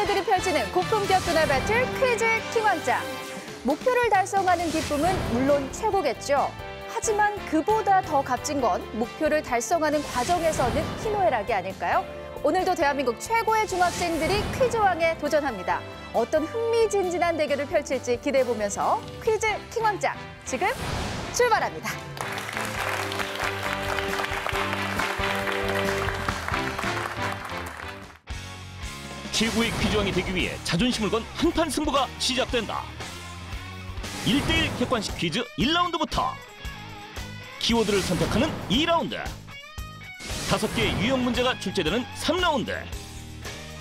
학생들이 펼치는 고품격 두뇌 배틀 퀴즈 킹왕짱. 목표를 달성하는 기쁨은 물론 최고겠죠. 하지만 그보다 더 값진 건 목표를 달성하는 과정에서는 희노애락이 아닐까요? 오늘도 대한민국 최고의 중학생들이 퀴즈왕에 도전합니다. 어떤 흥미진진한 대결을 펼칠지 기대해보면서 퀴즈 킹왕짱 지금 출발합니다. 최고의 퀴즈왕이 되기 위해 자존심을 건 한판 승부가 시작된다. 1대1 객관식 퀴즈 1라운드부터 키워드를 선택하는 2라운드, 5개의 유형 문제가 출제되는 3라운드,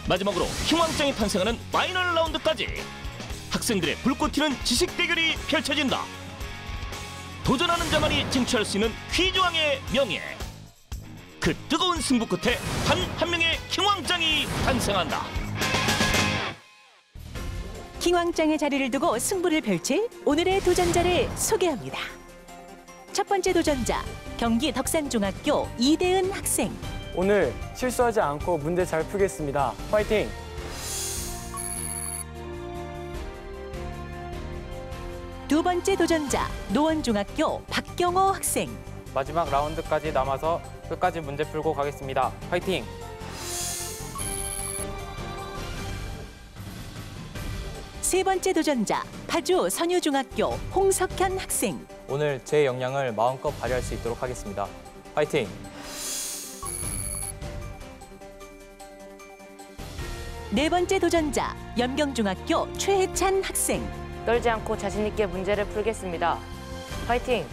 마지막으로 킹왕짱이 탄생하는 파이널 라운드까지 학생들의 불꽃 튀는 지식 대결이 펼쳐진다. 도전하는 자만이 쟁취할 수 있는 퀴즈왕의 명예. 그 뜨거운 승부 끝에 단 한 명의 킹왕짱이 탄생한다. 킹왕짱의 자리를 두고 승부를 펼칠 오늘의 도전자를 소개합니다. 첫 번째 도전자, 경기 덕산중학교 이대은 학생. 오늘 실수하지 않고 문제 잘 풀겠습니다. 화이팅! 두 번째 도전자, 노원중학교 박경호 학생. 마지막 라운드까지 남아서 끝까지 문제 풀고 가겠습니다. 화이팅! 세 번째 도전자, 파주 선유중학교 홍석현 학생. 오늘 제 역량을 마음껏 발휘할 수 있도록 하겠습니다. 화이팅! 네 번째 도전자, 연경중학교 최혜찬 학생. 떨지 않고 자신 있게 문제를 풀겠습니다. 화이팅!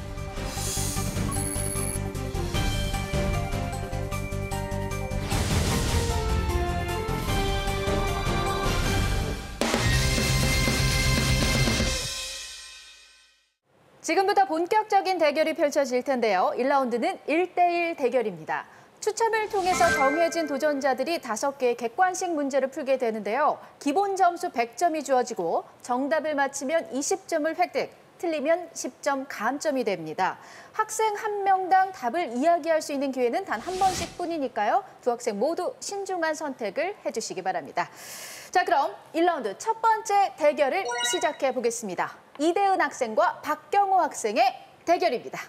지금부터 본격적인 대결이 펼쳐질 텐데요. 1라운드는 1대1 대결입니다. 추첨을 통해서 정해진 도전자들이 5개의 객관식 문제를 풀게 되는데요. 기본 점수 100점이 주어지고 정답을 맞히면 20점을 획득, 틀리면 10점 감점이 됩니다. 학생 한 명당 답을 이야기할 수 있는 기회는 단 한 번씩 뿐이니까요. 두 학생 모두 신중한 선택을 해주시기 바랍니다. 자, 그럼 1라운드 첫 번째 대결을 시작해 보겠습니다. 이대은 학생과 박경호 학생의 대결입니다.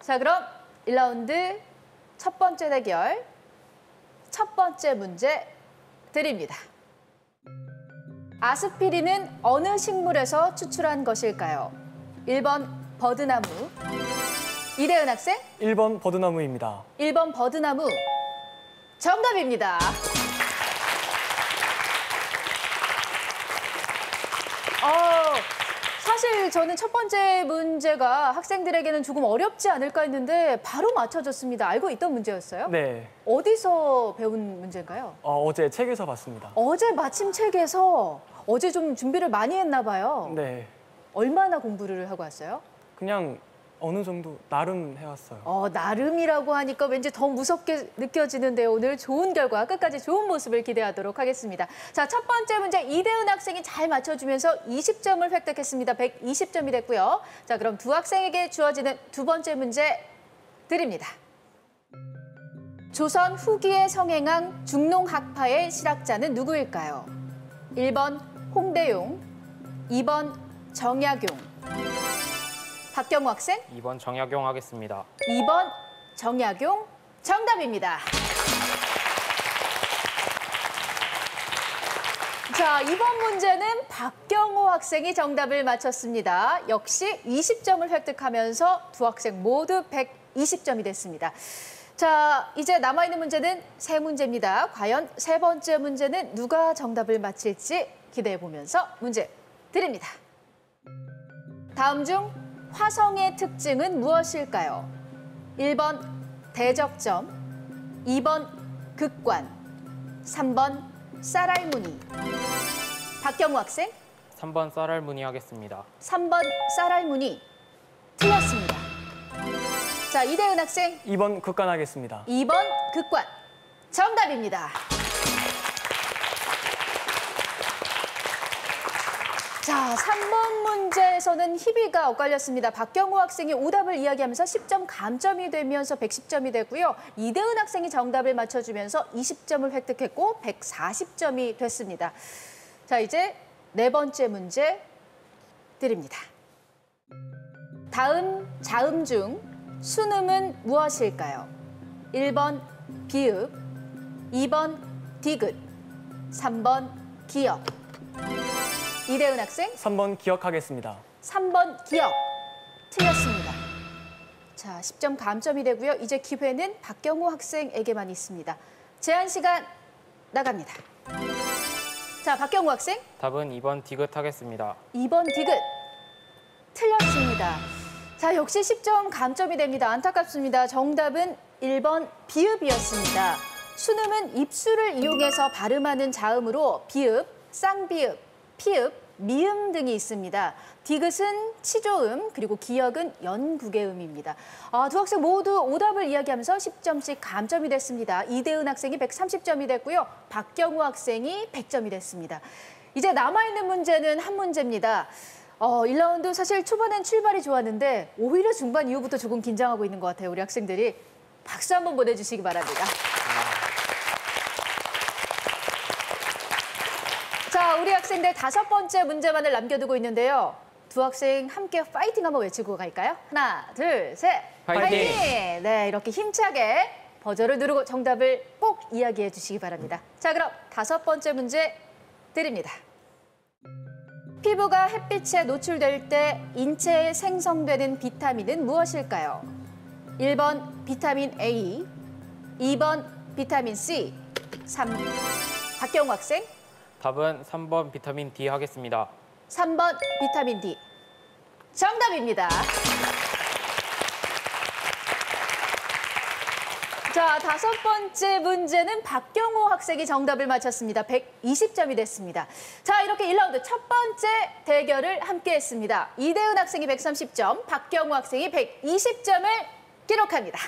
자, 그럼 1라운드 첫 번째 대결, 첫 번째 문제 드립니다. 아스피린은 어느 식물에서 추출한 것일까요? 1번 버드나무. 이대은 학생? 1번 버드나무입니다. 1번 버드나무. 정답입니다. 사실 저는 첫 번째 문제가 학생들에게는 조금 어렵지 않을까 했는데 바로 맞춰줬습니다. 알고 있던 문제였어요? 네. 어디서 배운 문제인가요? 어제 책에서 봤습니다. 어제 마침 책에서 어제 좀 준비를 많이 했나 봐요. 네. 얼마나 공부를 하고 왔어요? 그냥 어느 정도 나름 해왔어요. 나름이라고 하니까 왠지 더 무섭게 느껴지는데요. 오늘 좋은 결과, 끝까지 좋은 모습을 기대하도록 하겠습니다. 자, 첫 번째 문제 이대은 학생이 잘 맞춰주면서 20점을 획득했습니다. 120점이 됐고요. 자, 그럼 두 학생에게 주어지는 두 번째 문제 드립니다. 조선 후기에 성행한 중농학파의 실학자는 누구일까요? 1번 홍대용, 2번 정약용. 박경호 학생? 2번 정약용 하겠습니다. 2번 정약용 정답입니다. 자, 이번 문제는 박경호 학생이 정답을 맞췄습니다. 역시 20점을 획득하면서 두 학생 모두 120점이 됐습니다. 자, 이제 남아있는 문제는 3문제입니다. 과연 세 번째 문제는 누가 정답을 맞힐지 기대해보면서 문제 드립니다. 다음 중 화성의 특징은 무엇일까요? 1번 대적점, 2번 극관, 3번 쌀알무늬. 박경호 학생? 3번 쌀알무늬 하겠습니다. 3번 쌀알무늬. 틀렸습니다. 자, 이대은 학생? 2번 극관 하겠습니다. 2번 극관. 정답입니다. 자, 3번 문제에서는 희비가 엇갈렸습니다. 박경호 학생이 오답을 이야기하면서 10점 감점이 되면서 110점이 되고요. 이대은 학생이 정답을 맞춰주면서 20점을 획득했고 140점이 됐습니다. 자, 이제 네 번째 문제 드립니다. 다음 자음 중 순음은 무엇일까요? 1번 비읍, 2번 디귿, 3번 기역. 이대은 학생, 3번 기억하겠습니다. 3번 기역. 틀렸습니다. 자, 10점 감점이 되고요. 이제 기회는 박경호 학생에게만 있습니다. 제한 시간 나갑니다. 자, 박경호 학생, 답은 2번 디귿 하겠습니다. 2번 디귿. 틀렸습니다. 자, 역시 10점 감점이 됩니다. 안타깝습니다. 정답은 1번 비읍이었습니다. 순음은 입술을 이용해서 발음하는 자음으로 비읍, 쌍비읍, 피읍, 미음 등이 있습니다. 디귿은 치조음, 그리고 기역은 연국의음입니다. 두 학생 모두 오답을 이야기하면서 10점씩 감점이 됐습니다. 이대은 학생이 130점이 됐고요. 박경호 학생이 100점이 됐습니다. 이제 남아있는 문제는 한 문제입니다. 1라운드 사실 초반엔 출발이 좋았는데 오히려 중반 이후부터 조금 긴장하고 있는 것 같아요. 우리 학생들이. 박수 한번 보내주시기 바랍니다. 자, 우리 학생들 5번째 문제만을 남겨두고 있는데요. 두 학생 함께 파이팅 한번 외치고 갈까요? 하나, 둘, 셋. 파이팅! 네, 이렇게 힘차게 버저를 누르고 정답을 꼭 이야기해 주시기 바랍니다. 자, 그럼 5번째 문제 드립니다. 피부가 햇빛에 노출될 때 인체에 생성되는 비타민은 무엇일까요? 1번 비타민 A, 2번 비타민 C, 3. 박경호 학생. 답은 3번 비타민 D 하겠습니다. 3번 비타민 D. 정답입니다. 자, 5번째 문제는 박경호 학생이 정답을 맞췄습니다. 120점이 됐습니다. 자, 이렇게 1라운드 첫 번째 대결을 함께 했습니다. 이대은 학생이 130점, 박경호 학생이 120점을 기록합니다.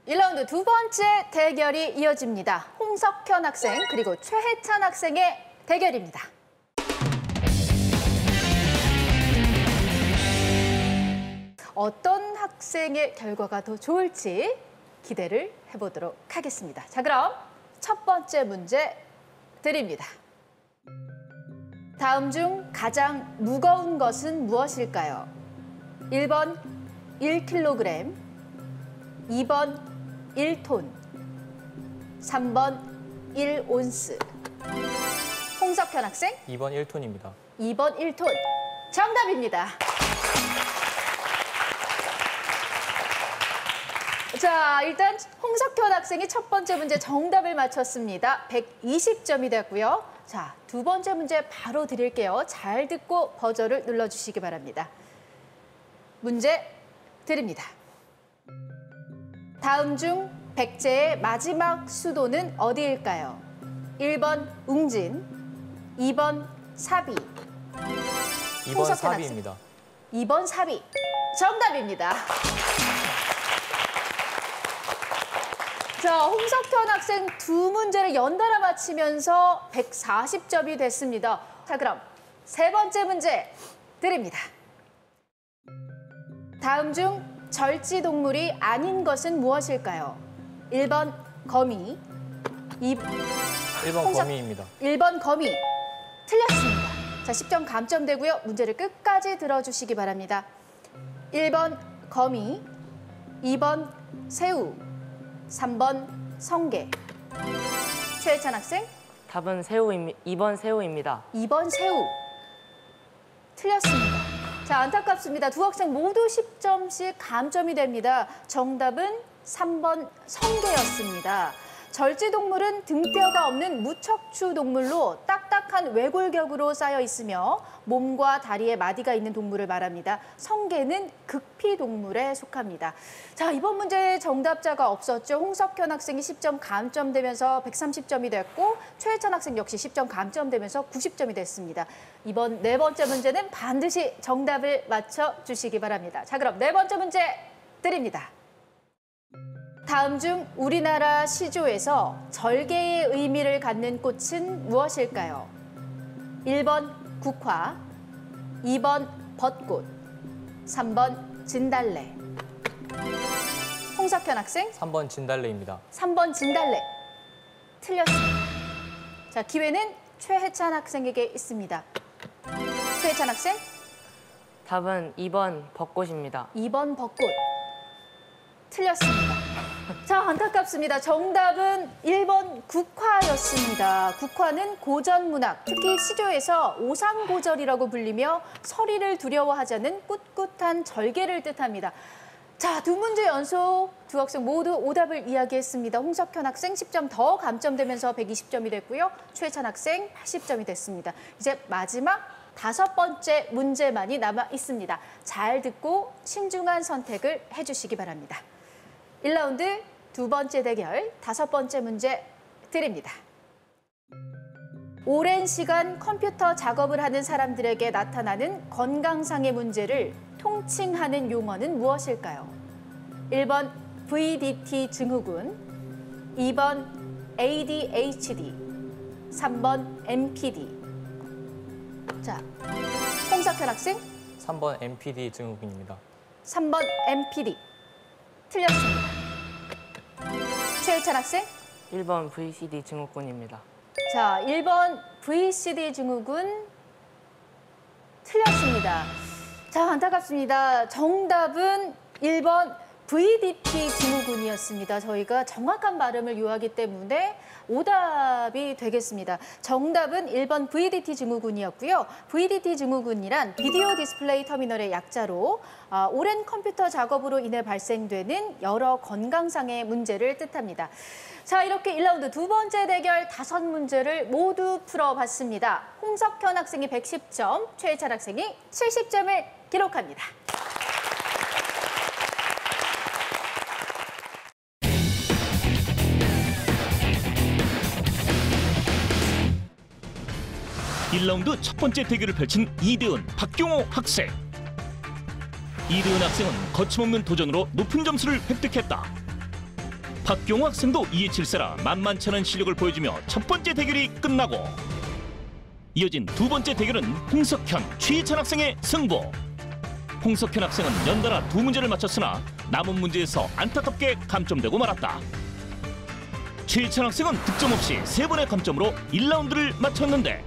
1라운드 두 번째 대결이 이어집니다. 홍석현 학생 그리고 최혜찬 학생의 대결입니다. 어떤 학생의 결과가 더 좋을지 기대를 해보도록 하겠습니다. 자, 그럼 첫 번째 문제 드립니다. 다음 중 가장 무거운 것은 무엇일까요? 1번 1kg, 2번 1톤, 3번 1온스. 홍석현 학생. 2번 1톤입니다. 2번 1톤. 정답입니다. 자, 일단 홍석현 학생이 첫 번째 문제 정답을 맞췄습니다. 120점이 됐고요. 자, 두 번째 문제 바로 드릴게요. 잘 듣고 버저를 눌러주시기 바랍니다. 문제 드립니다. 다음 중 백제의 마지막 수도는 어디일까요? 1번 웅진, 2번 사비. 2번 홍석현 사비입니다. 학생. 2번 사비. 정답입니다. 자, 홍석현 학생 두 문제를 연달아 맞히면서 140점이 됐습니다. 자, 그럼 세 번째 문제 드립니다. 다음 중 절지동물이 아닌 것은 무엇일까요? 1번 거미, 1번 거미입니다. 1번 거미. 틀렸습니다. 자, 10점 감점되고요. 문제를 끝까지 들어주시기 바랍니다. 1번 거미, 2번 새우, 3번 성게. 최혜찬 학생. 답은 2번 새우입니다. 2번 새우. 틀렸습니다. 자, 안타깝습니다. 두 학생 모두 10점씩 감점이 됩니다. 정답은 3번 성게였습니다. 절지동물은 등뼈가 없는 무척추 동물로 딱딱한 외골격으로 쌓여 있으며 몸과 다리에 마디가 있는 동물을 말합니다. 성게는 극피 동물에 속합니다. 자, 이번 문제 정답자가 없었죠. 홍석현 학생이 10점 감점되면서 130점이 됐고 최혜찬 학생 역시 10점 감점되면서 90점이 됐습니다. 이번 네 번째 문제는 반드시 정답을 맞춰주시기 바랍니다. 자, 그럼 네 번째 문제 드립니다. 다음 중 우리나라 시조에서 절개의 의미를 갖는 꽃은 무엇일까요? 1번 국화, 2번 벚꽃, 3번 진달래. 홍석현 학생, 3번 진달래입니다. 3번 진달래. 틀렸습니다. 자, 기회는 최혜찬 학생에게 있습니다. 최혜찬 학생, 답은 2번 벚꽃입니다. 2번 벚꽃. 틀렸습니다. 자, 안타깝습니다. 정답은 1번 국화였습니다. 국화는 고전 문학, 특히 시조에서 오상고절이라고 불리며 서리를 두려워하지 않는 꿋꿋한 절개를 뜻합니다. 자, 두 문제 연속 두 학생 모두 오답을 이야기했습니다. 홍석현 학생 10점 더 감점되면서 120점이 됐고요. 최찬 학생 80점이 됐습니다. 이제 마지막 5번째 문제만이 남아 있습니다. 잘 듣고 신중한 선택을 해주시기 바랍니다. 1라운드 두 번째 대결 5번째 문제 드립니다. 오랜 시간 컴퓨터 작업을 하는 사람들에게 나타나는 건강상의 문제를 통칭하는 용어는 무엇일까요? 1번 VDT 증후군, 2번 ADHD, 3번 MPD. 자, 홍석현 학생 3번 MPD 증후군입니다. 3번 MPD. 틀렸습니다. 최혜찬 학생 1번 VCD 증후군입니다. 자, 1번 VCD 증후군 틀렸습니다. 자, 안타깝습니다. 정답은 1번 VDT 증후군이었습니다. 저희가 정확한 발음을 요하기 때문에 오답이 되겠습니다. 정답은 1번 VDT 증후군이었고요. VDT 증후군이란 비디오 디스플레이 터미널의 약자로 오랜 컴퓨터 작업으로 인해 발생되는 여러 건강상의 문제를 뜻합니다. 자, 이렇게 1라운드 두 번째 대결 5문제를 모두 풀어봤습니다. 홍석현 학생이 110점, 최혜찬 학생이 70점을 기록합니다. (1라운드) 첫 번째 대결을 펼친 이대은, 박경호 학생. 이대은 학생은 거침없는 도전으로 높은 점수를 획득했다. 박경호 학생도 이해칠세라 만만치 않은 실력을 보여주며 첫 번째 대결이 끝나고 이어진 두 번째 대결은 홍석현, 최희찬 학생의 승부. 홍석현 학생은 연달아 두 문제를 맞췄으나 남은 문제에서 안타깝게 감점되고 말았다. 최희찬 학생은 득점 없이 3번의 감점으로 1라운드를 마쳤는데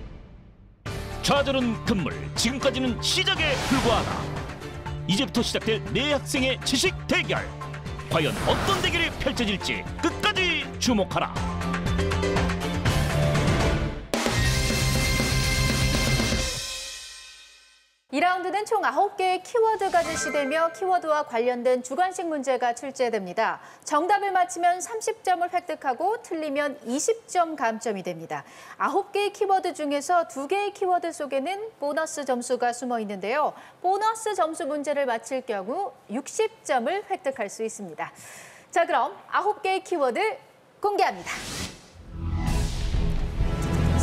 좌절은 금물, 지금까지는 시작에 불과하다. 이제부터 시작될 네 학생의 지식 대결. 과연 어떤 대결이 펼쳐질지 끝까지 주목하라. 2라운드는 총 9개의 키워드가 제시되며 키워드와 관련된 주관식 문제가 출제됩니다. 정답을 맞히면 30점을 획득하고 틀리면 20점 감점이 됩니다. 9개의 키워드 중에서 2개의 키워드 속에는 보너스 점수가 숨어 있는데요. 보너스 점수 문제를 맞힐 경우 60점을 획득할 수 있습니다. 자, 그럼 9개의 키워드 공개합니다.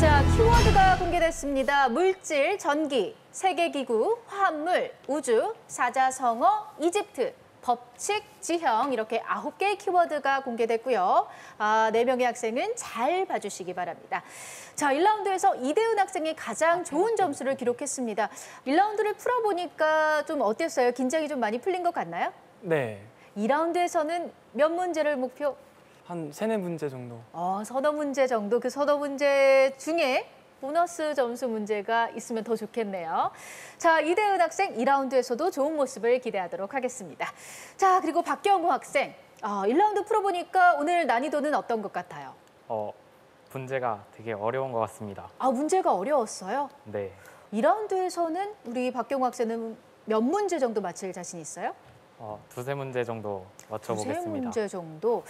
자, 키워드가 공개됐습니다. 물질, 전기, 세계기구, 화합물, 우주, 사자성어, 이집트, 법칙, 지형 이렇게 9개의 키워드가 공개됐고요. 4명의 학생은 잘 봐주시기 바랍니다. 자, 1라운드에서 이대은 학생이 가장 좋은 점수를 기록했습니다. 1라운드를 풀어보니까 좀 어땠어요? 긴장이 좀 많이 풀린 것 같나요? 네, 2라운드에서는 몇 문제를 목표? 한 3-4문제 정도. 서너 문제 정도, 그 서너 문제 중에 보너스 점수 문제가 있으면 더 좋겠네요. 자, 이대은 학생 2라운드에서도 좋은 모습을 기대하도록 하겠습니다. 자, 그리고 박경호 학생, 1라운드 풀어보니까 오늘 난이도는 어떤 것 같아요? 문제가 되게 어려운 것 같습니다. 문제가 어려웠어요? 네. 2라운드에서는 우리 박경호 학생은 몇 문제 정도 맞힐 자신 있어요? 2-3문제 정도 맞춰보겠습니다. 2-3문제 정도.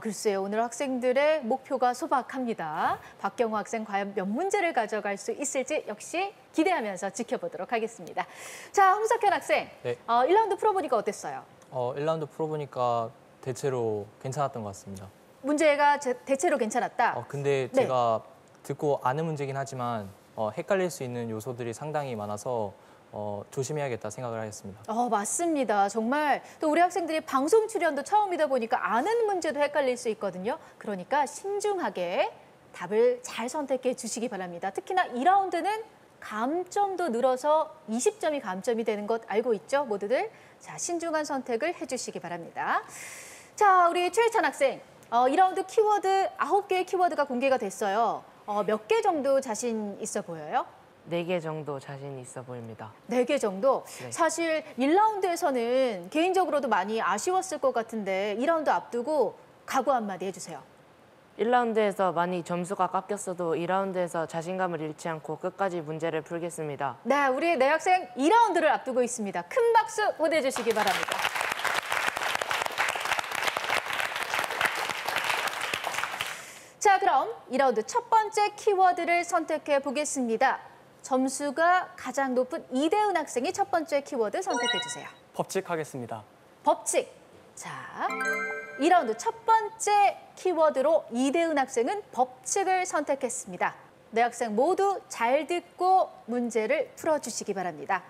글쎄요. 오늘 학생들의 목표가 소박합니다. 박경호 학생 과연 몇 문제를 가져갈 수 있을지 역시 기대하면서 지켜보도록 하겠습니다. 자, 홍석현 학생. 네. 1라운드 풀어보니까 어땠어요? 1라운드 풀어보니까 대체로 괜찮았던 것 같습니다. 문제가 대체로 괜찮았다? 근데 네. 제가 듣고 아는 문제긴 하지만 헷갈릴 수 있는 요소들이 상당히 많아서 조심해야겠다 생각을 하였습니다. 맞습니다. 정말 또 우리 학생들이 방송 출연도 처음이다 보니까 아는 문제도 헷갈릴 수 있거든요. 그러니까 신중하게 답을 잘 선택해 주시기 바랍니다. 특히나 2라운드는 감점도 늘어서 20점이 감점이 되는 것 알고 있죠, 모두들? 자, 신중한 선택을 해주시기 바랍니다. 자, 우리 최혜찬 학생, 2라운드 키워드 9개의 키워드가 공개가 됐어요. 몇 개 정도 자신 있어 보여요? 4개 정도 자신 있어 보입니다. 4개 정도? 네. 사실 1라운드에서는 개인적으로도 많이 아쉬웠을 것 같은데 2라운드 앞두고 각오 한마디 해주세요. 1라운드에서 많이 점수가 깎였어도 2라운드에서 자신감을 잃지 않고 끝까지 문제를 풀겠습니다. 네, 우리 내 학생 2라운드를 앞두고 있습니다. 큰 박수 보내주시기 바랍니다. 자, 그럼 2라운드 첫 번째 키워드를 선택해 보겠습니다. 점수가 가장 높은 이대은 학생이 첫 번째 키워드 선택해 주세요. 법칙 하겠습니다. 법칙. 자, 2라운드 첫 번째 키워드로 이대은 학생은 법칙을 선택했습니다. 네 학생 모두 잘 듣고 문제를 풀어주시기 바랍니다.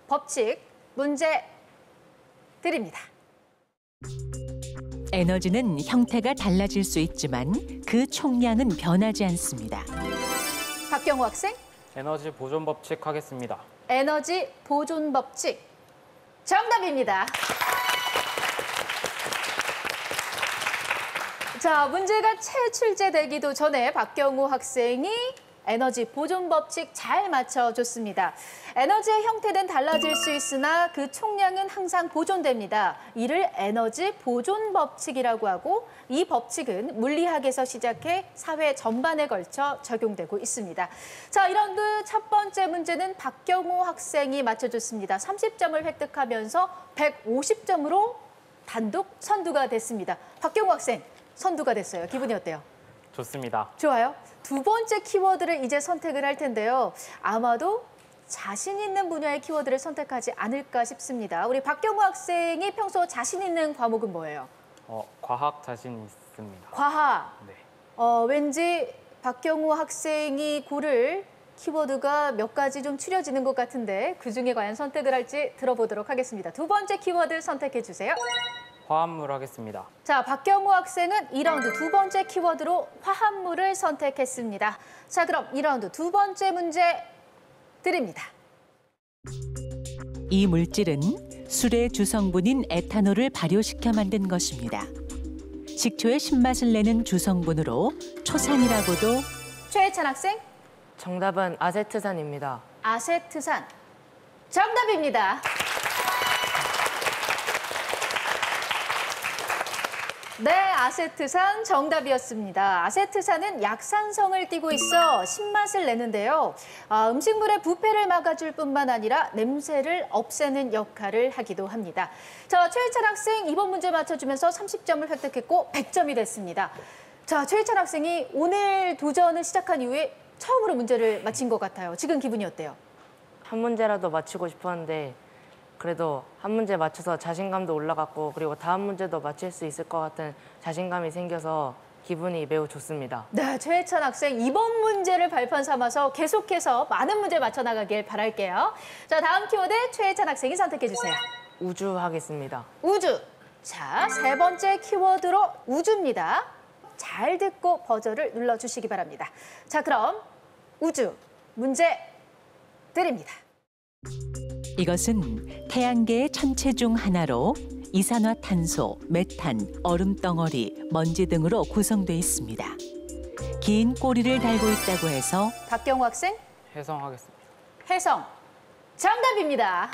법칙 문제 드립니다. 에너지는 형태가 달라질 수 있지만 그 총량은 변하지 않습니다. 박경호 학생, 에너지 보존 법칙 하겠습니다. 에너지 보존 법칙. 정답입니다. 자, 문제가 채출제되기도 전에 박경호 학생이 에너지 보존 법칙 잘 맞춰줬습니다. 에너지의 형태는 달라질 수 있으나 그 총량은 항상 보존됩니다. 이를 에너지 보존 법칙이라고 하고 이 법칙은 물리학에서 시작해 사회 전반에 걸쳐 적용되고 있습니다. 자, 2라운드 첫 번째 문제는 박경호 학생이 맞춰줬습니다. 30점을 획득하면서 150점으로 단독 선두가 됐습니다. 박경호 학생, 선두가 됐어요. 기분이 어때요? 좋습니다. 좋아요. 두 번째 키워드를 이제 선택을 할 텐데요. 아마도 자신 있는 분야의 키워드를 선택하지 않을까 싶습니다. 우리 박경호 학생이 평소 자신 있는 과목은 뭐예요? 과학 자신 있습니다. 과학. 네. 왠지 박경호 학생이 고를 키워드가 몇 가지 좀 추려지는 것 같은데 그중에 과연 선택을 할지 들어보도록 하겠습니다. 두 번째 키워드 선택해 주세요. 화합물 하겠습니다. 자, 박경호 학생은 2라운드 두 번째 키워드로 화합물을 선택했습니다. 자, 그럼 2라운드 두 번째 문제 드립니다. 이 물질은 술의 주성분인 에탄올을 발효시켜 만든 것입니다. 식초의 신맛을 내는 주성분으로 초산이라고도. 최혜찬 학생, 정답은 아세트산입니다. 아세트산. 정답입니다. 네, 아세트산 정답이었습니다. 아세트산은 약산성을 띠고 있어 신맛을 내는데요. 음식물의 부패를 막아줄 뿐만 아니라 냄새를 없애는 역할을 하기도 합니다. 자, 최혜찬 학생 이번 문제 맞춰주면서 30점을 획득했고 100점이 됐습니다. 자, 최혜찬 학생이 오늘 도전을 시작한 이후에 처음으로 문제를 맞힌 것 같아요. 지금 기분이 어때요? 한 문제라도 맞히고 싶었는데 그래도 한 문제 맞춰서 자신감도 올라갔고 그리고 다음 문제도 맞힐 수 있을 것 같은 자신감이 생겨서 기분이 매우 좋습니다. 네, 최혜찬 학생 이번 문제를 발판 삼아서 계속해서 많은 문제 맞춰나가길 바랄게요. 자, 다음 키워드 최혜찬 학생이 선택해 주세요. 우주 하겠습니다. 우주. 자, 세 번째 키워드로 우주입니다. 잘 듣고 버저를 눌러주시기 바랍니다. 자, 그럼 우주 문제 드립니다. 이것은 태양계의 천체 중 하나로 이산화탄소, 메탄, 얼음덩어리, 먼지 등으로 구성돼 있습니다. 긴 꼬리를 달고 있다고 해서 박경호 학생, 해성 하겠습니다. 해성. 정답입니다.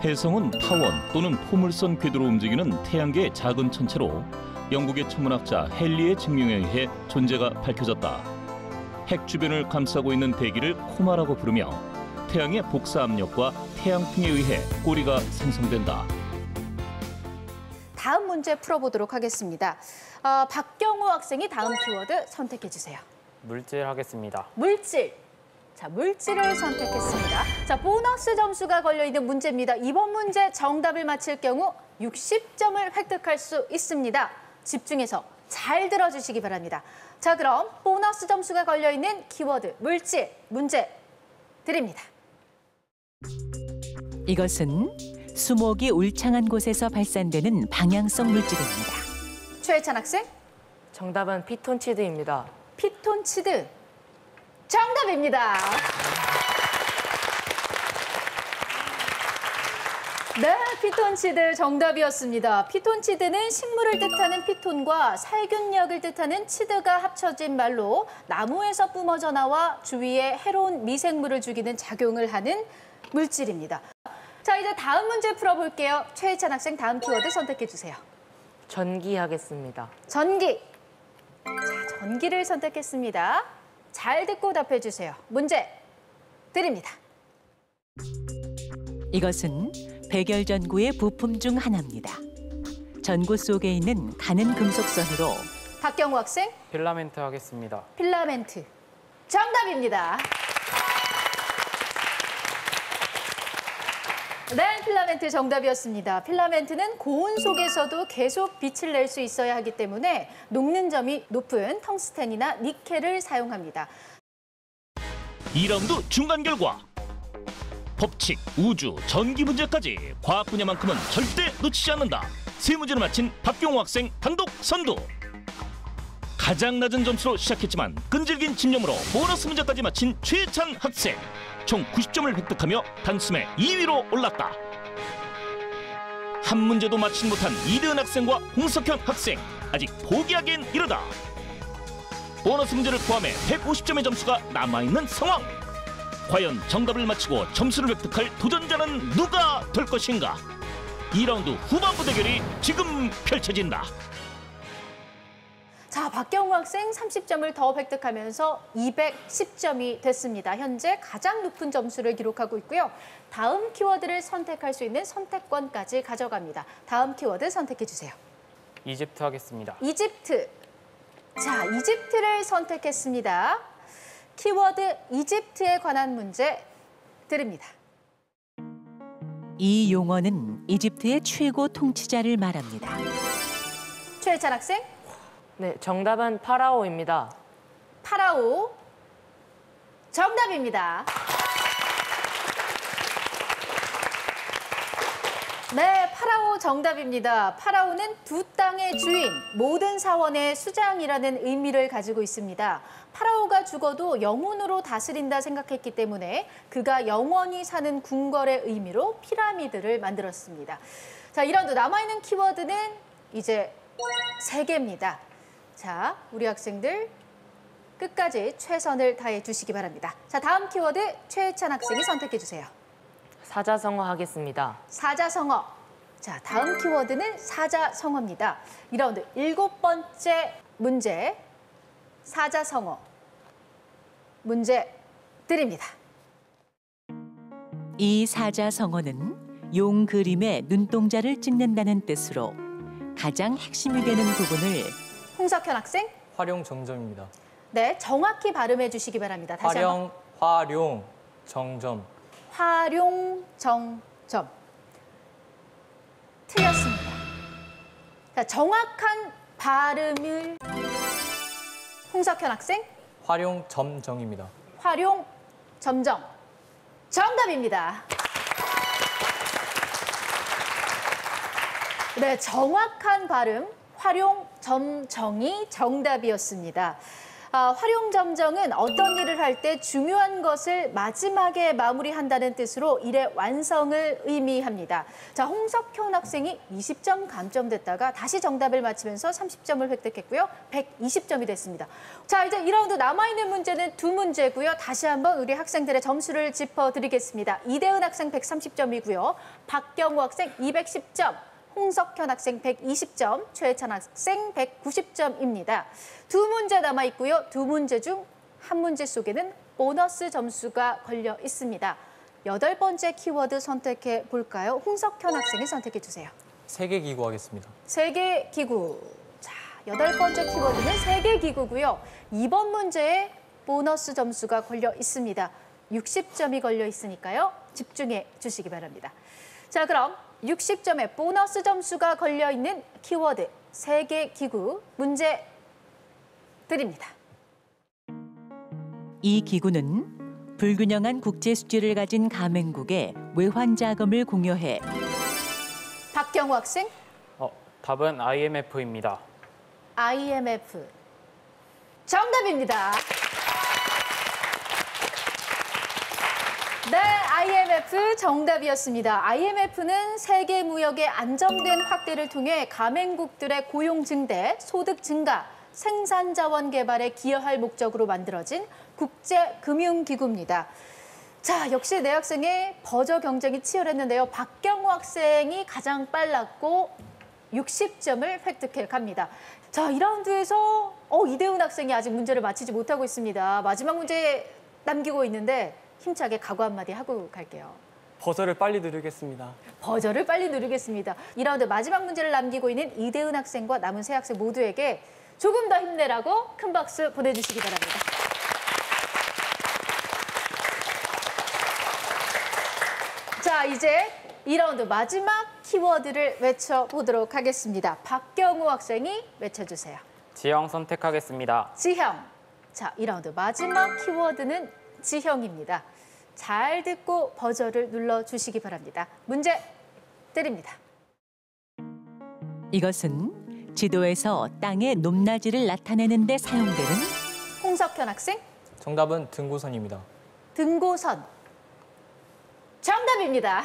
해성은 타원 또는 포물선 궤도로 움직이는 태양계의 작은 천체로 영국의 천문학자 헨리의 증명에 의해 존재가 밝혀졌다. 핵 주변을 감싸고 있는 대기를 코마라고 부르며 태양의 복사 압력과 태양풍에 의해 꼬리가 생성된다. 다음 문제 풀어보도록 하겠습니다. 박경호 학생이 다음 키워드 선택해 주세요. 물질 하겠습니다. 물질. 자, 물질을 선택했습니다. 자, 보너스 점수가 걸려있는 문제입니다. 이번 문제 정답을 맞힐 경우 60점을 획득할 수 있습니다. 집중해서 잘 들어주시기 바랍니다. 자, 그럼 보너스 점수가 걸려있는 키워드 물질 문제 드립니다. 이것은 수목이 울창한 곳에서 발산되는 방향성 물질입니다. 최혜찬 학생, 정답은 피톤치드입니다. 피톤치드 정답입니다. 네, 피톤치드 정답이었습니다. 피톤치드는 식물을 뜻하는 피톤과 살균력을 뜻하는 치드가 합쳐진 말로 나무에서 뿜어져 나와 주위에 해로운 미생물을 죽이는 작용을 하는 물질입니다. 자, 이제 다음 문제 풀어볼게요. 최혜찬 학생, 다음 키워드 선택해 주세요. 전기 하겠습니다. 전기. 자, 전기를 선택했습니다. 잘 듣고 답해 주세요. 문제 드립니다. 이것은 백열전구의 부품 중 하나입니다. 전구 속에 있는 가는 금속선으로 박경우 학생, 필라멘트 하겠습니다. 필라멘트 정답입니다. 네, 필라멘트 정답이었습니다. 필라멘트는 고온 속에서도 계속 빛을 낼 수 있어야 하기 때문에 녹는 점이 높은 텅스텐이나 니켈을 사용합니다. 2라운드 중간 결과. 법칙, 우주, 전기 문제까지 과학 분야만큼은 절대 놓치지 않는다. 세 문제를 마친 박경호 학생 단독 선두. 가장 낮은 점수로 시작했지만 끈질긴 집념으로 보너스 문제까지 마친 최찬 학생. 총 90점을 획득하며 단숨에 2위로 올랐다. 한 문제도 맞히지 못한 이대은 학생과 홍석현 학생. 아직 포기하기엔 이르다. 보너스 문제를 포함해 150점의 점수가 남아있는 상황. 과연 정답을 맞히고 점수를 획득할 도전자는 누가 될 것인가? 2라운드 후반부 대결이 지금 펼쳐진다. 자, 박경우 학생 30점을 더 획득하면서 210점이 됐습니다. 현재 가장 높은 점수를 기록하고 있고요. 다음 키워드를 선택할 수 있는 선택권까지 가져갑니다. 다음 키워드 선택해 주세요. 이집트 하겠습니다. 이집트. 자, 이집트를 선택했습니다. 키워드 이집트에 관한 문제 드립니다. 이 용어는 이집트의 최고 통치자를 말합니다. 최혜찬 학생, 네, 정답은 파라오입니다. 파라오 정답입니다. 네, 파라오 정답입니다. 파라오는 두 땅의 주인, 모든 사원의 수장이라는 의미를 가지고 있습니다. 파라오가 죽어도 영혼으로 다스린다 생각했기 때문에 그가 영원히 사는 궁궐의 의미로 피라미드를 만들었습니다. 자, 2라운드 남아있는 키워드는 이제 3개입니다. 자, 우리 학생들 끝까지 최선을 다해 주시기 바랍니다. 자, 다음 키워드 최혜찬 학생이 선택해 주세요. 사자성어 하겠습니다. 사자성어. 자, 다음 키워드는 사자성어입니다. 2라운드 7번째 문제. 사자성어. 문제 드립니다. 이 사자성어는 용 그림에 눈동자를 찍는다는 뜻으로 가장 핵심이 되는 부분을 홍석현 학생. 활용 정점입니다. 네, 정확히 발음해 주시기 바랍니다. 다시 한번. 활용 정점. 활용정점. 틀렸습니다. 자, 정확한 발음을 홍석현 학생. 활용 점정입니다. 활용점정. 정답입니다. 네, 정확한 발음 활용점정이 정답이었습니다. 활용점정은 어떤 일을 할 때 중요한 것을 마지막에 마무리한다는 뜻으로 일의 완성을 의미합니다. 자, 홍석현 학생이 20점 감점됐다가 다시 정답을 맞히면서 30점을 획득했고요. 120점이 됐습니다. 자, 이제 2라운드 남아있는 문제는 2문제고요. 다시 한번 우리 학생들의 점수를 짚어드리겠습니다. 이대은 학생 130점이고요. 박경우 학생 210점. 홍석현 학생 120점, 최혜찬 학생 190점입니다. 2문제 남아있고요. 2문제 중 1문제 속에는 보너스 점수가 걸려 있습니다. 8번째 키워드 선택해 볼까요? 홍석현 학생이 선택해 주세요. 세계기구 하겠습니다. 세계기구. 자, 8번째 키워드는 세계기구고요. 2번 문제에 보너스 점수가 걸려 있습니다. 60점이 걸려 있으니까요. 집중해 주시기 바랍니다. 자, 그럼 60점의 보너스 점수가 걸려있는 키워드 세계기구 문제 드립니다. 이 기구는 불균형한 국제 수지를 가진 가맹국의 외환 자금을 공여해 박경호 학생, 답은 IMF입니다. IMF. 정답입니다. 네, IMF 정답이었습니다. IMF는 세계 무역의 안정된 확대를 통해 가맹국들의 고용 증대, 소득 증가, 생산 자원 개발에 기여할 목적으로 만들어진 국제 금융기구입니다. 자, 역시 내 학생의 버저 경쟁이 치열했는데요. 박경호 학생이 가장 빨랐고 60점을 획득해 갑니다. 자, 2라운드에서 이대훈 학생이 아직 문제를 맞히지 못하고 있습니다. 마지막 문제 남기고 있는데 힘차게 각오 한마디 하고 갈게요. 버저를 빨리 누르겠습니다. 버저를 빨리 누르겠습니다. 2라운드 마지막 문제를 남기고 있는 이대훈 학생과 남은 세 학생 모두에게 조금 더 힘내라고 큰 박수 보내주시기 바랍니다. 자, 이제 2라운드 마지막 키워드를 외쳐보도록 하겠습니다. 박경호 학생이 외쳐주세요. 지형 선택하겠습니다. 지형. 자, 2라운드 마지막 키워드는 지형입니다. 잘 듣고 버저를 눌러주시기 바랍니다. 문제 드립니다. 이것은 지도에서 땅의 높낮이를 나타내는 데 사용되는 홍석현 학생, 정답은 등고선입니다. 등고선. 정답입니다.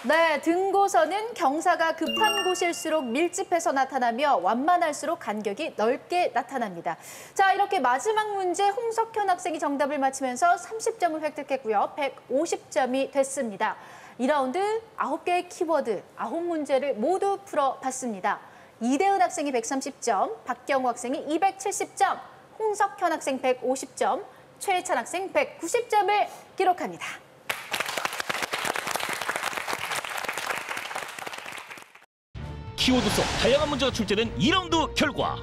네, 등고선은 경사가 급한 곳일수록 밀집해서 나타나며 완만할수록 간격이 넓게 나타납니다. 자, 이렇게 마지막 문제 홍석현 학생이 정답을 맞히면서 30점을 획득했고요. 150점이 됐습니다. 2라운드 9개의 키워드, 9문제를 모두 풀어봤습니다. 이대훈 학생이 130점, 박경호 학생이 270점, 홍석현 학생 150점, 최혜찬 학생 190점을 기록합니다. 키워드 속 다양한 문제가 출제된 2라운드 결과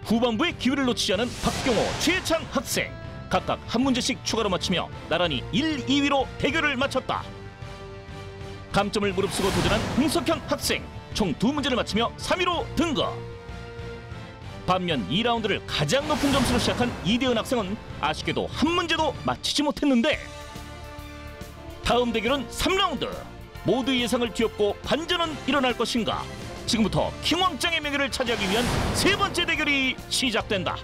후반부의 기회를 놓치지 않은 박경호, 최찬 학생 각각 한 문제씩 추가로 맞히며 나란히 1, 2위로 대결을 마쳤다. 감점을 무릅쓰고 도전한 홍석현 학생 총 2문제를 맞히며 3위로 등극. 반면 2라운드를 가장 높은 점수로 시작한 이대은 학생은 아쉽게도 한 문제도 맞히지 못했는데 다음 대결은 3라운드. 모두 예상을 뒤엎고 반전은 일어날 것인가? 지금부터 킹왕짱의 명예를 차지하기 위한 세 번째 대결이 시작된다.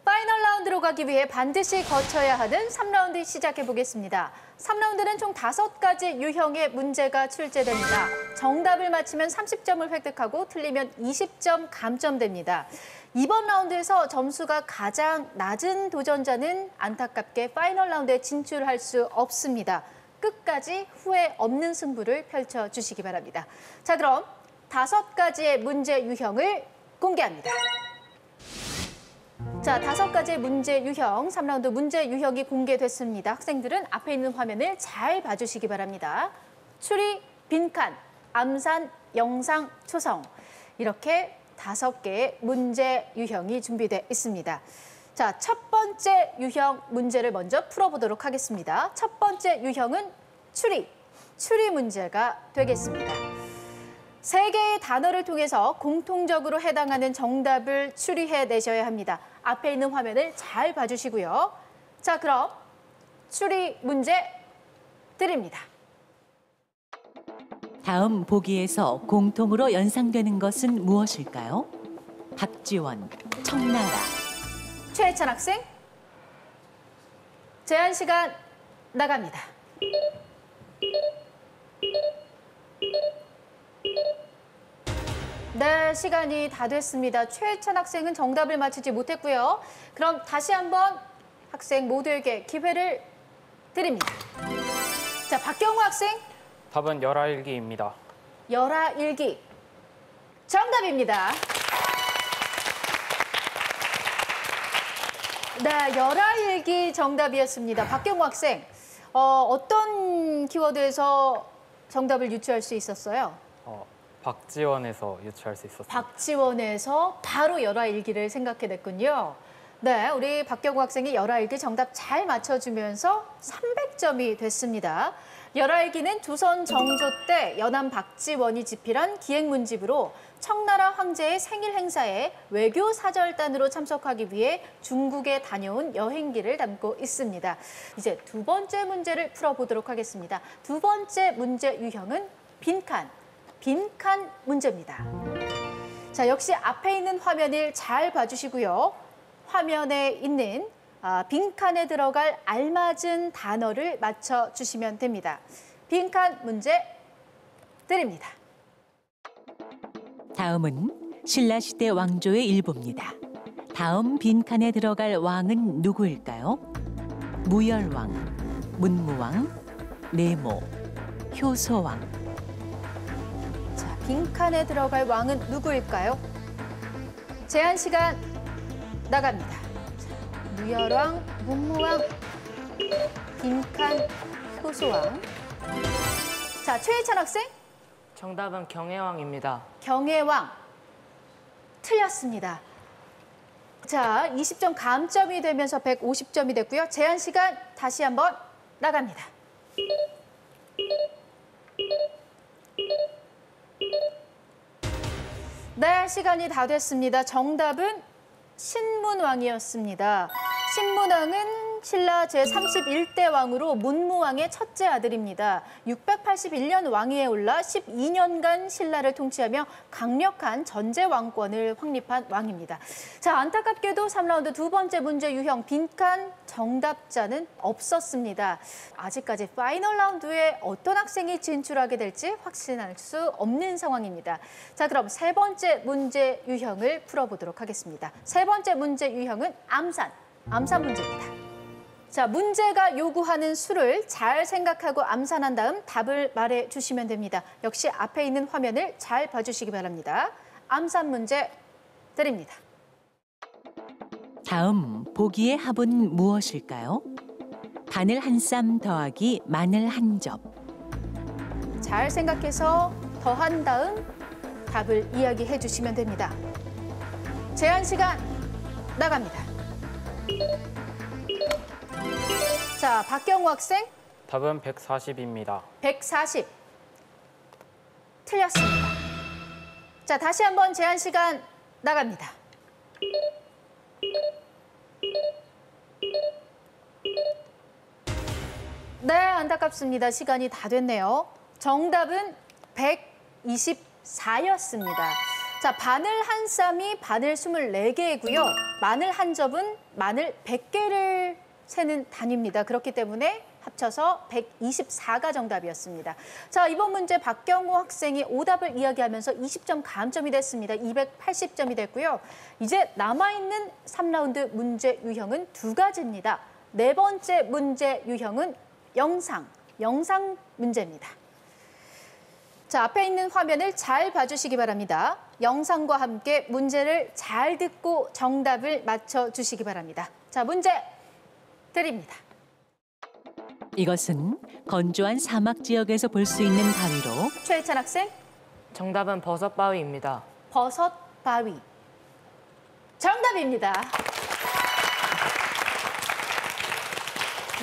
파이널 라운드로 가기 위해 반드시 거쳐야 하는 3라운드 시작해 보겠습니다. 3라운드는 총 5가지 유형의 문제가 출제됩니다. 정답을 맞히면 30점을 획득하고 틀리면 20점 감점됩니다. 이번 라운드에서 점수가 가장 낮은 도전자는 안타깝게 파이널 라운드에 진출할 수 없습니다. 끝까지 후회 없는 승부를 펼쳐주시기 바랍니다. 자, 그럼 5가지의 문제 유형을 공개합니다. 자, 5가지의 문제 유형, 3라운드 문제 유형이 공개됐습니다. 학생들은 앞에 있는 화면을 잘 봐주시기 바랍니다. 추리, 빈칸, 암산, 영상, 초성 이렇게 5개의 문제 유형이 준비되어 있습니다. 자, 첫 번째 유형 문제를 먼저 풀어보도록 하겠습니다. 첫 번째 유형은 추리 문제가 되겠습니다. 3개의 단어를 통해서 공통적으로 해당하는 정답을 추리해내셔야 합니다. 앞에 있는 화면을 잘 봐주시고요. 자, 그럼 추리 문제 드립니다. 다음 보기에서 공통으로 연상되는 것은 무엇일까요? 박지원, 청나라. 최혜찬 학생, 제한 시간 나갑니다. 네, 시간이 다 됐습니다. 최혜찬 학생은 정답을 맞히지 못했고요. 그럼 다시 한번 학생 모두에게 기회를 드립니다. 자, 박경호 학생. 답은 열하일기입니다. 열하일기. 정답입니다. 네, 열하일기 정답이었습니다. 박경호 학생, 어떤 키워드에서 정답을 유추할 수 있었어요? 박지원에서 유추할 수 있었습니다. 박지원에서 바로 열하일기를 생각해냈군요. 네, 우리 박경우 학생이 열알기 정답 잘 맞춰주면서 300점이 됐습니다. 열알기는 조선 정조 때 연암 박지원이 집필한 기행문집으로 청나라 황제의 생일 행사에 외교 사절단으로 참석하기 위해 중국에 다녀온 여행기를 담고 있습니다. 이제 두 번째 문제를 풀어보도록 하겠습니다. 두 번째 문제 유형은 빈칸 문제입니다. 자, 역시 앞에 있는 화면을 잘 봐주시고요. 화면에 있는 빈칸에 들어갈 알맞은 단어를 맞춰주시면 됩니다. 빈칸 문제 드립니다. 다음은 신라시대 왕조의 일부입니다. 다음 빈칸에 들어갈 왕은 누구일까요? 무열왕, 문무왕, 내모, 효소왕. 자, 빈칸에 들어갈 왕은 누구일까요? 제한 시간 나갑니다. 자, 무열왕, 문무왕, 빈칸, 효소왕. 자, 최희찬 학생. 정답은 경혜왕입니다. 경혜왕. 틀렸습니다. 자, 20점 감점이 되면서 150점이 됐고요. 제한 시간 다시 한번 나갑니다. 네, 시간이 다 됐습니다. 정답은 신문왕이었습니다. 신문왕은 신라 제31대 왕으로 문무왕의 첫째 아들입니다. 681년 왕위에 올라 12년간 신라를 통치하며 강력한 전제 왕권을 확립한 왕입니다. 자, 안타깝게도 3라운드 두 번째 문제 유형 빈칸 정답자는 없었습니다. 아직까지 파이널 라운드에 어떤 학생이 진출하게 될지 확신할 수 없는 상황입니다. 자, 그럼 세 번째 문제 유형을 풀어보도록 하겠습니다. 세 번째 문제 유형은 암산 문제입니다. 자, 문제가 요구하는 수를 잘 생각하고 암산한 다음 답을 말해주시면 됩니다. 역시 앞에 있는 화면을 잘 봐주시기 바랍니다. 암산 문제 드립니다. 다음 보기의 합은 무엇일까요? 바늘 한 쌈 더하기 마늘 한 접. 잘 생각해서 더한 다음 답을 이야기해 주시면 됩니다. 제한 시간 나갑니다. 자, 박경우 학생. 답은 140입니다. 140. 틀렸습니다. 자, 다시 한번 제한 시간 나갑니다. 네, 안타깝습니다. 시간이 다 됐네요. 정답은 124였습니다. 자, 바늘 한 쌈이 바늘 24개이고요. 마늘 한 접은 마늘 100개를 세는 단위입니다. 그렇기 때문에 합쳐서 124가 정답이었습니다. 자, 이번 문제 박경호 학생이 오답을 이야기하면서 20점 감점이 됐습니다. 280점이 됐고요. 이제 남아있는 3라운드 문제 유형은 두 가지입니다. 네 번째 문제 유형은 영상 문제입니다. 자, 앞에 있는 화면을 잘 봐주시기 바랍니다. 영상과 함께 문제를 잘 듣고 정답을 맞춰주시기 바랍니다. 자, 문제 드립니다. 이것은 건조한 사막 지역에서 볼 수 있는 바위로 최희찬 학생. 정답은 버섯바위입니다. 버섯바위. 정답입니다.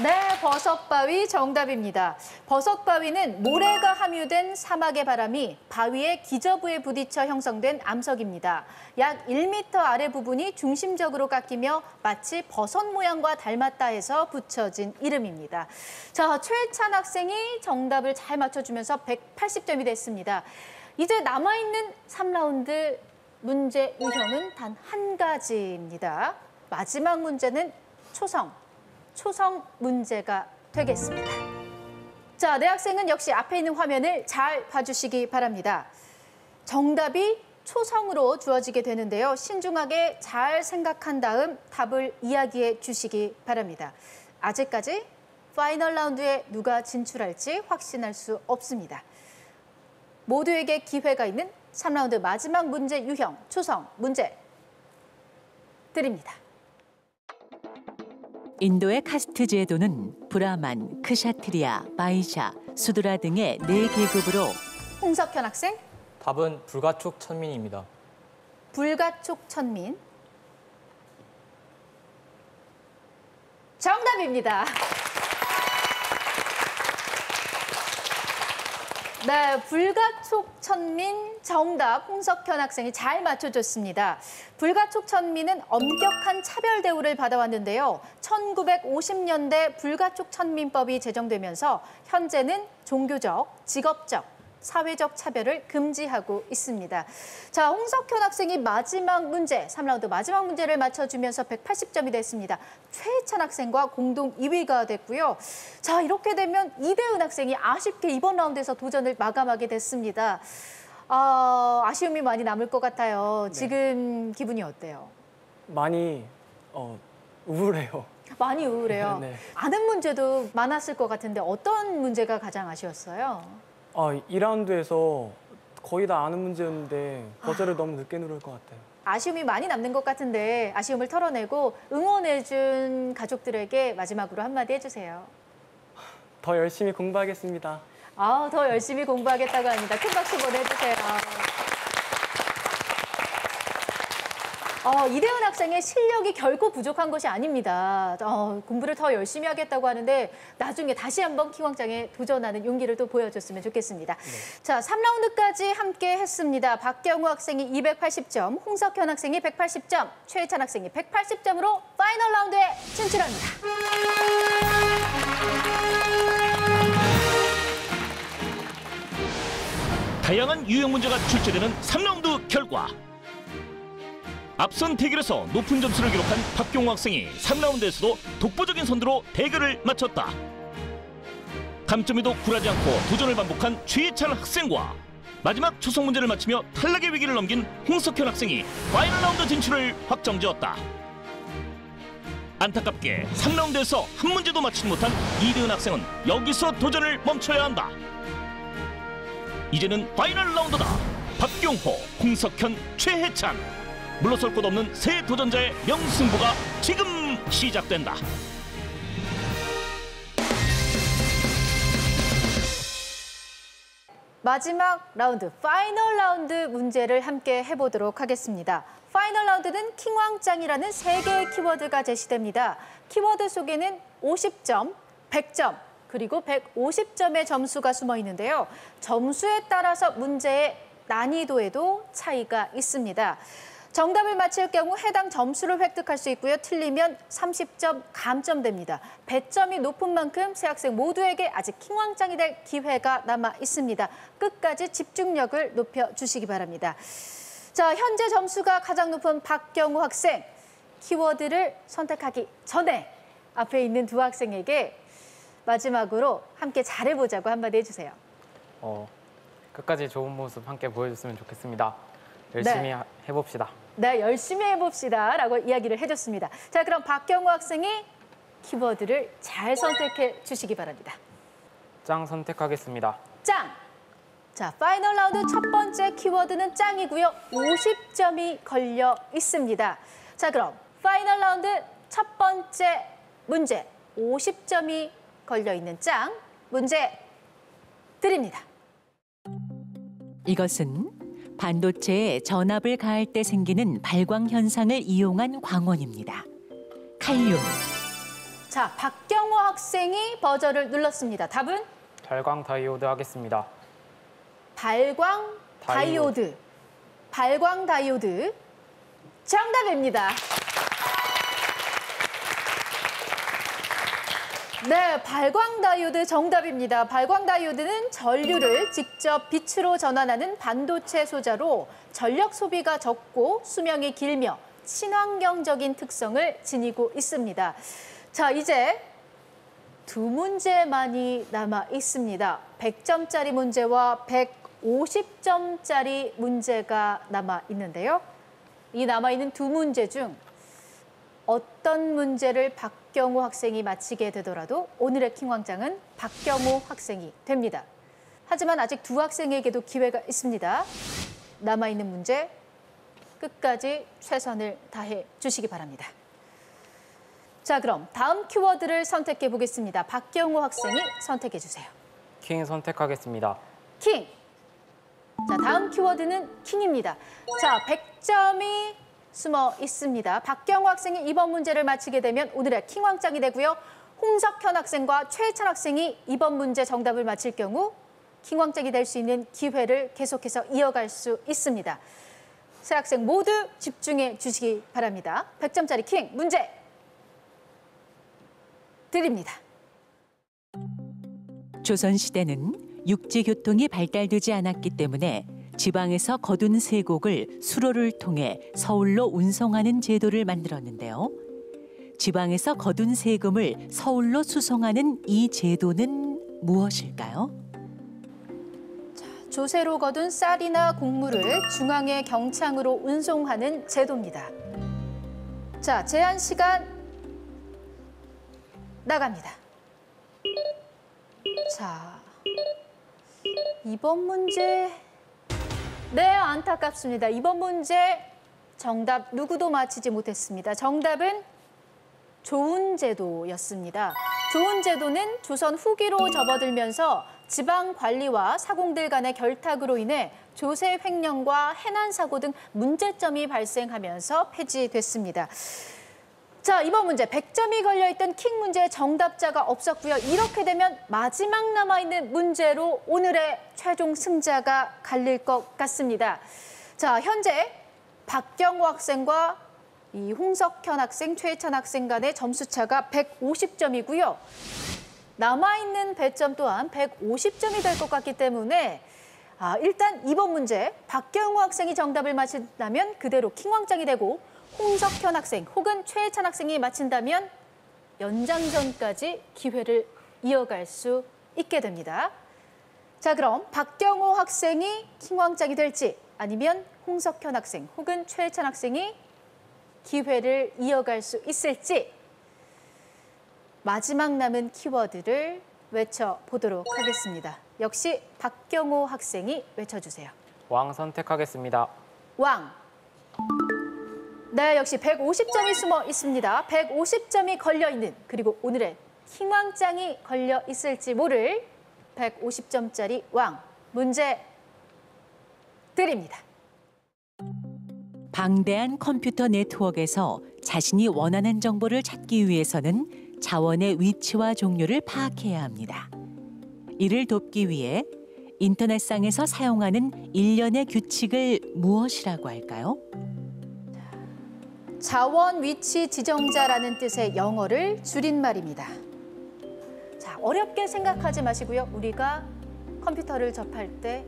네, 버섯바위 정답입니다. 버섯바위는 모래가 함유된 사막의 바람이 바위의 기저부에 부딪혀 형성된 암석입니다. 약 1m 아래 부분이 중심적으로 깎이며 마치 버섯 모양과 닮았다 해서 붙여진 이름입니다. 자, 최찬 학생이 정답을 잘 맞춰주면서 180점이 됐습니다. 이제 남아있는 3라운드 문제 유형은 단 한 가지입니다. 마지막 문제는 초성 문제가 되겠습니다. 자, 내 학생은 역시 앞에 있는 화면을 잘 봐주시기 바랍니다. 정답이 초성으로 주어지게 되는데요. 신중하게 잘 생각한 다음 답을 이야기해 주시기 바랍니다. 아직까지 파이널 라운드에 누가 진출할지 확신할 수 없습니다. 모두에게 기회가 있는 3라운드 마지막 문제 유형 초성 문제 드립니다. 인도의 카스트 제도는 브라만, 크샤트리아, 바이샤, 수드라 등의 4계급으로 홍석현 학생. 답은 불가촉 천민입니다. 불가촉 천민. 정답입니다. 네, 불가촉천민 정답 홍석현 학생이 잘 맞춰줬습니다. 불가촉천민은 엄격한 차별 대우를 받아왔는데요. 1950년대 불가촉천민법이 제정되면서 현재는 종교적, 직업적, 사회적 차별을 금지하고 있습니다. 자, 홍석현 학생이 마지막 문제, 3라운드 마지막 문제를 맞춰주면서 180점이 됐습니다. 최혜찬 학생과 공동 2위가 됐고요. 자, 이렇게 되면 이대은 학생이 아쉽게 이번 라운드에서 도전을 마감하게 됐습니다. 아쉬움이 많이 남을 것 같아요. 지금 기분이 어때요? 많이 우울해요. 많이 우울해요. 네. 아는 문제도 많았을 것 같은데 어떤 문제가 가장 아쉬웠어요? 2라운드에서 거의 다 아는 문제였는데 버저를 너무 늦게 누를 것 같아요. 아쉬움이 많이 남는 것 같은데 아쉬움을 털어내고 응원해준 가족들에게 마지막으로 한마디 해주세요. 더 열심히 공부하겠습니다. 더 열심히 공부하겠다고 합니다. 큰 박수 보내주세요. 이대은 학생의 실력이 결코 부족한 것이 아닙니다. 공부를 더 열심히 하겠다고 하는데 나중에 다시 한번 킹왕짱에 도전하는 용기를 또 보여줬으면 좋겠습니다. 네. 자, 3라운드까지 함께 했습니다. 박경우 학생이 280점, 홍석현 학생이 180점, 최혜찬 학생이 180점으로 파이널 라운드에 진출합니다. 다양한 유형 문제가 출제되는 3라운드 결과. 앞선 대결에서 높은 점수를 기록한 박경호 학생이 3라운드에서도 독보적인 선두로 대결을 마쳤다. 감점에도 굴하지 않고 도전을 반복한 최희찬 학생과 마지막 초성 문제를 맞히며 탈락의 위기를 넘긴 홍석현 학생이 파이널 라운드 진출을 확정지었다. 안타깝게 3라운드에서 한 문제도 맞히지 못한 이대은 학생은 여기서 도전을 멈춰야 한다. 이제는 파이널 라운드다. 박경호, 홍석현, 최혜찬. 물러설 곳 없는 세 도전자의 명승부가 지금 시작된다. 마지막 라운드, 파이널 라운드 문제를 함께 해보도록 하겠습니다. 파이널 라운드는 킹왕짱이라는 3개의 키워드가 제시됩니다. 키워드 속에는 50점, 100점, 그리고 150점의 점수가 숨어 있는데요. 점수에 따라서 문제의 난이도에도 차이가 있습니다. 정답을 맞힐 경우 해당 점수를 획득할 수 있고요. 틀리면 30점 감점됩니다. 배점이 높은 만큼 세 학생 모두에게 아직 킹왕짱이 될 기회가 남아 있습니다. 끝까지 집중력을 높여주시기 바랍니다. 자, 현재 점수가 가장 높은 박경우 학생. 키워드를 선택하기 전에 앞에 있는 두 학생에게 마지막으로 함께 잘해보자고 한마디 해주세요. 끝까지 좋은 모습 함께 보여줬으면 좋겠습니다. 열심히 해봅시다. 네, 열심히 해봅시다 라고 이야기를 해줬습니다. 자, 그럼 박경우 학생이 키워드를 잘 선택해 주시기 바랍니다. 짱 선택하겠습니다. 짱! 자, 파이널 라운드 첫 번째 키워드는 짱이고요. 50점이 걸려 있습니다. 자, 그럼 파이널 라운드 첫 번째 문제, 50점이 걸려 있는 짱 문제 드립니다. 이것은 반도체에 전압을 가할 때 생기는 발광 현상을 이용한 광원입니다. 칼륨. 자, 박경호 학생이 버저를 눌렀습니다. 답은? 발광 다이오드 하겠습니다. 발광 다이오드. 발광 다이오드. 정답입니다. 네, 발광 다이오드 정답입니다. 발광 다이오드는 전류를 직접 빛으로 전환하는 반도체 소자로 전력 소비가 적고 수명이 길며 친환경적인 특성을 지니고 있습니다. 자, 이제 두 문제만이 남아 있습니다. 100점짜리 문제와 150점짜리 문제가 남아 있는데요. 이 남아있는 두 문제 중 어떤 문제를 박경호 학생이 맞히게 되더라도 오늘의 킹왕짱은 박경호 학생이 됩니다. 하지만 아직 두 학생에게도 기회가 있습니다. 남아있는 문제 끝까지 최선을 다해 주시기 바랍니다. 자, 그럼 다음 키워드를 선택해 보겠습니다. 박경호 학생이 선택해 주세요. 킹 선택하겠습니다. 킹. 자, 다음 키워드는 킹입니다. 자, 100점이 숨어 있습니다. 박경호 학생이 이번 문제를 맞히게 되면 오늘의 킹왕짱이 되고요. 홍석현 학생과 최혜찬 학생이 이번 문제 정답을 맞힐 경우 킹왕짱이 될 수 있는 기회를 계속해서 이어갈 수 있습니다. 세 학생 모두 집중해 주시기 바랍니다. 100점짜리 킹 문제 드립니다. 조선시대는 육지교통이 발달되지 않았기 때문에 지방에서 거둔 세곡을 수로를 통해 서울로 운송하는 제도를 만들었는데요. 지방에서 거둔 세금을 서울로 수송하는 이 제도는 무엇일까요? 조세로 거둔 쌀이나 곡물을 중앙의 경창으로 운송하는 제도입니다. 자, 제한 시간 나갑니다. 자, 이번 문제 네, 안타깝습니다. 이번 문제 정답 누구도 맞히지 못했습니다. 정답은 조운제도였습니다. 조운제도는 조선 후기로 접어들면서 지방 관리와 사공들 간의 결탁으로 인해 조세 횡령과 해난 사고 등 문제점이 발생하면서 폐지됐습니다. 자, 이번 문제 100점이 걸려있던 킹 문제 정답자가 없었고요. 이렇게 되면 마지막 남아있는 문제로 오늘의 최종 승자가 갈릴 것 같습니다. 자, 현재 박경호 학생과 이 홍석현 학생, 최혜찬 학생 간의 점수차가 150점이고요. 남아있는 배점 또한 150점이 될 것 같기 때문에 일단 이번 문제 박경호 학생이 정답을 맞힌다면 그대로 킹왕짱이 되고 홍석현 학생 혹은 최혜찬 학생이 맞힌다면 연장전까지 기회를 이어갈 수 있게 됩니다. 자, 그럼 박경호 학생이 킹왕짱이 될지 아니면 홍석현 학생 혹은 최혜찬 학생이 기회를 이어갈 수 있을지 마지막 남은 키워드를 외쳐보도록 하겠습니다. 역시 박경호 학생이 외쳐주세요. 왕 선택하겠습니다. 왕. 네, 역시 150점이 숨어 있습니다. 150점이 걸려있는 그리고 오늘의 킹왕짱이 걸려 있을지 모를 150점짜리 왕 문제 드립니다. 방대한 컴퓨터 네트워크에서 자신이 원하는 정보를 찾기 위해서는 자원의 위치와 종류를 파악해야 합니다. 이를 돕기 위해 인터넷상에서 사용하는 일련의 규칙을 무엇이라고 할까요? 자원 위치 지정자라는 뜻의 영어를 줄임말입니다. 자, 어렵게 생각하지 마시고요. 우리가 컴퓨터를 접할 때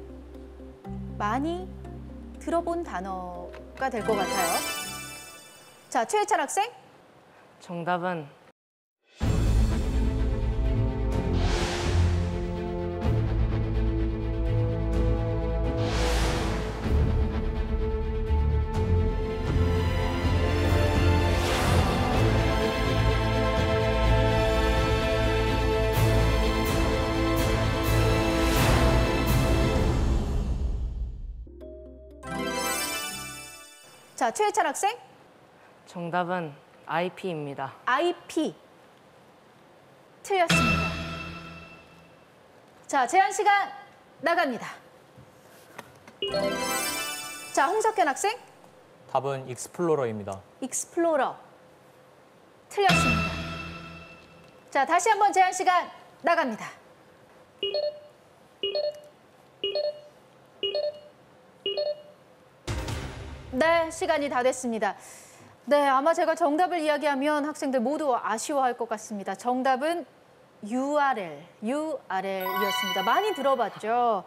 많이 들어본 단어가 될 것 같아요. 자, 최혜찬 학생. 정답은 자, 최혜찬 학생. 정답은 IP입니다. IP. 틀렸습니다. 자, 제한 시간 나갑니다. 자, 홍석현 학생. 답은 익스플로러입니다. 익스플로러. 틀렸습니다. 자, 다시 한번 제한 시간 나갑니다. 네, 시간이 다 됐습니다. 네, 아마 제가 정답을 이야기하면 학생들 모두 아쉬워할 것 같습니다. 정답은 URL이었습니다. 많이 들어봤죠?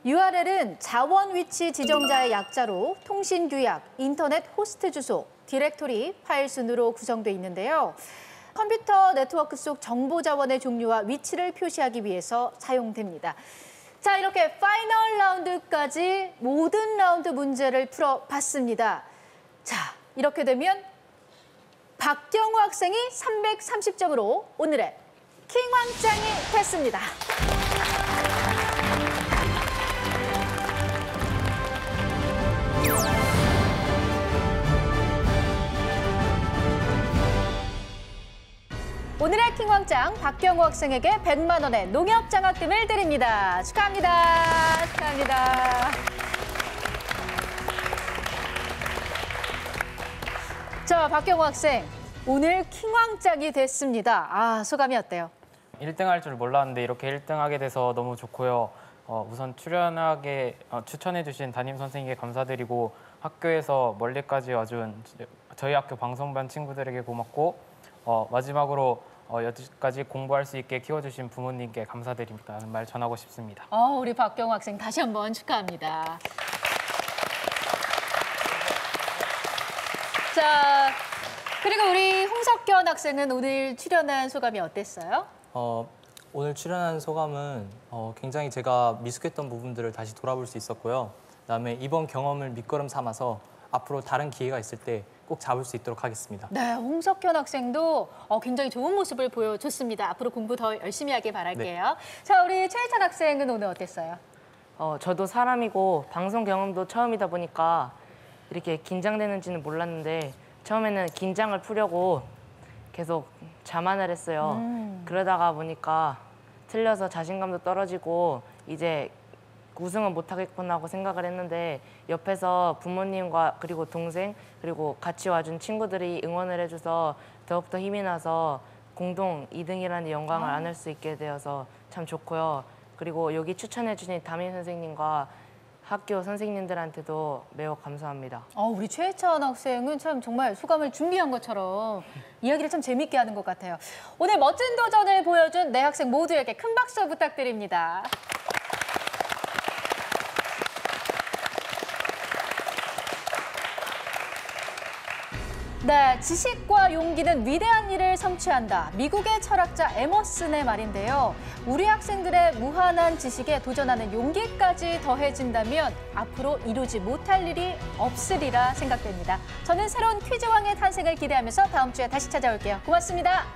URL은 자원 위치 지정자의 약자로 통신 규약, 인터넷 호스트 주소, 디렉토리, 파일 순으로 구성되어 있는데요. 컴퓨터 네트워크 속 정보 자원의 종류와 위치를 표시하기 위해서 사용됩니다. 자, 이렇게 파이널 라운드까지 모든 라운드 문제를 풀어봤습니다. 자, 이렇게 되면 박경호 학생이 330점으로 오늘의 킹왕짱이 됐습니다. 오늘의 킹왕짱 박경호 학생에게 100만 원의 농협 장학금을 드립니다. 축하합니다. 축하합니다. 자, 박경호 학생. 오늘 킹왕짱이 됐습니다. 아, 소감이 어때요? 1등 할 줄 몰랐는데 이렇게 1등 하게 돼서 너무 좋고요. 우선 추천해 주신 담임 선생님께 감사드리고 학교에서 멀리까지 와준 저희 학교 방송반 친구들에게 고맙고 마지막으로 여기까지 공부할 수 있게 키워주신 부모님께 감사드립니다는 말 전하고 싶습니다. 우리 박경호 학생 다시 한번 축하합니다. 자, 그리고 우리 홍석현 학생은 오늘 출연한 소감이 어땠어요? 오늘 출연한 소감은 굉장히 제가 미숙했던 부분들을 다시 돌아볼 수 있었고요. 그다음에 이번 경험을 밑거름 삼아서 앞으로 다른 기회가 있을 때 꼭 잡을 수 있도록 하겠습니다. 네, 홍석현 학생도 굉장히 좋은 모습을 보여줬습니다. 앞으로 공부 더 열심히 하길 바랄게요. 네. 자, 우리 최혜찬 학생은 오늘 어땠어요? 저도 사람이고 방송 경험도 처음이다 보니까 이렇게 긴장되는지는 몰랐는데 처음에는 긴장을 풀려고 계속 자만을 했어요. 그러다가 보니까 틀려서 자신감도 떨어지고 이제 우승은 못하겠구나 하고 생각을 했는데 옆에서 부모님과 그리고 동생 그리고 같이 와준 친구들이 응원을 해줘서 더욱더 힘이 나서 공동 2등이라는 영광을 안을 수 있게 되어서 참 좋고요. 그리고 여기 추천해 주신 담임 선생님과 학교 선생님들한테도 매우 감사합니다. 우리 최혜찬 학생은 참 정말 소감을 준비한 것처럼 이야기를 참 재밌게 하는 것 같아요. 오늘 멋진 도전을 보여준 네 학생 모두에게 큰 박수 부탁드립니다. 네, 지식과 용기는 위대한 일을 성취한다. 미국의 철학자 에머슨의 말인데요. 우리 학생들의 무한한 지식에 도전하는 용기까지 더해진다면 앞으로 이루지 못할 일이 없으리라 생각됩니다. 저는 새로운 퀴즈왕의 탄생을 기대하면서 다음 주에 다시 찾아올게요. 고맙습니다.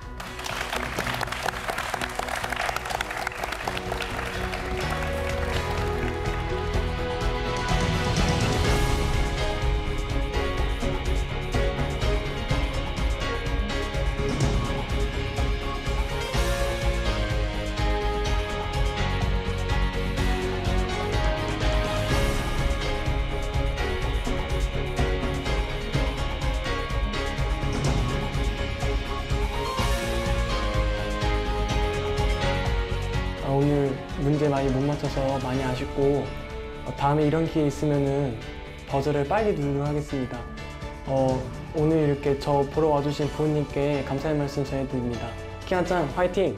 오늘 문제 많이 못 맞춰서 많이 아쉽고 다음에 이런 기회 있으면은 버저를 빨리 누르도록 하겠습니다. 오늘 이렇게 저 보러 와주신 부모님께 감사의 말씀 전해드립니다. 킹왕짱 화이팅!